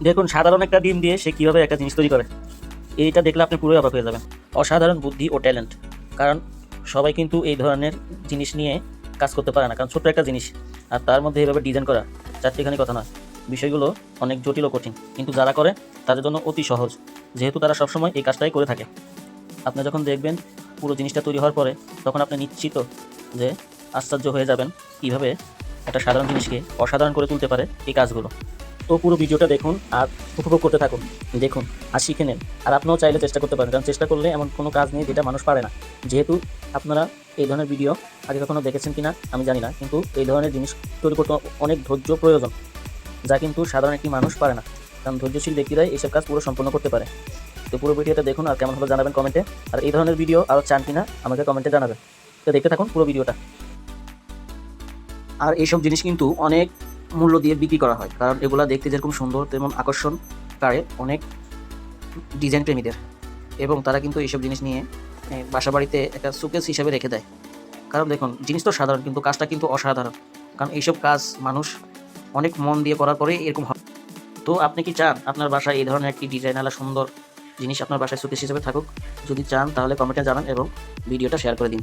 দেখুন সাধারণ একটা ডিম দিয়ে সে কীভাবে একটা জিনিস তৈরি করে, এইটা দেখলে আপনি পুরোই অবাক হয়ে যাবেন। অসাধারণ বুদ্ধি ও ট্যালেন্ট। কারণ সবাই কিন্তু এই ধরনের জিনিস নিয়ে কাজ করতে পারে না, কারণ ছোট্ট একটা জিনিস আর তার মধ্যে এইভাবে ডিজাইন করা চারটিখানি কথা নয়। বিষয়গুলো অনেক জটিল ও কঠিন, কিন্তু যারা করে তাদের জন্য অতি সহজ, যেহেতু তারা সবসময় এই কাজটাই করে থাকে। আপনি যখন দেখবেন পুরো জিনিসটা তৈরি হওয়ার পরে, তখন আপনি নিশ্চিত যে আশ্চর্য হয়ে যাবেন কীভাবে একটা সাধারণ জিনিসকে অসাধারণ করে তুলতে পারে এই কাজগুলো। তো পুরো ভিডিওটা দেখুন আর উপভোগ করতে থাকুন, দেখুন আর শিখে নেন। আর আপনিও চাইলে চেষ্টা করতে পারেন, কারণ চেষ্টা করলে এমন কোনো কাজ নেই যেটা মানুষ পারে না। যেহেতু আপনারা এই ধরনের ভিডিও আগে কখনো দেখেছেন কিনা আমি জানি না, কিন্তু এই ধরনের জিনিস তৈরি করতে অনেক ধৈর্য প্রয়োজন, যা কিন্তু সাধারণ একটি মানুষ পারে না। কারণ ধৈর্যশীল ব্যক্তিরাই এইসব কাজ পুরো সম্পন্ন করতে পারে। তো পুরো ভিডিওটা দেখুন আর কেমন হলো জানাবেন কমেন্টে। আর এই ধরনের ভিডিও আরও চান কিনা আমাকে কমেন্টে জানাবেন। তো দেখতে থাকুন পুরো ভিডিওটা। আর এইসব জিনিস কিন্তু অনেক মূল্য দিয়ে বিক্রি করা হয়, কারণ এগুলা দেখতে যেরকম সুন্দর তেমন আকর্ষণ করে অনেক ডিজাইন প্রেমীদের, এবং তারা কিন্তু এইসব জিনিস নিয়ে বাসা বাড়িতে একটা শোকেস হিসাবে রেখে দেয়। কারণ দেখুন জিনিস তো সাধারণ, কিন্তু কাজটা কিন্তু অসাধারণ, কারণ এইসব কাজ মানুষ অনেক মন দিয়ে করার পরে এরকম হয়। তো আপনি কি চান আপনার বাসায় এই ধরনের একটি ডিজাইনওয়ালা সুন্দর জিনিস আপনার বাসায় শোকেস হিসেবে থাকুক? যদি চান তাহলে কমেন্টে জানান এবং ভিডিওটা শেয়ার করে দিন।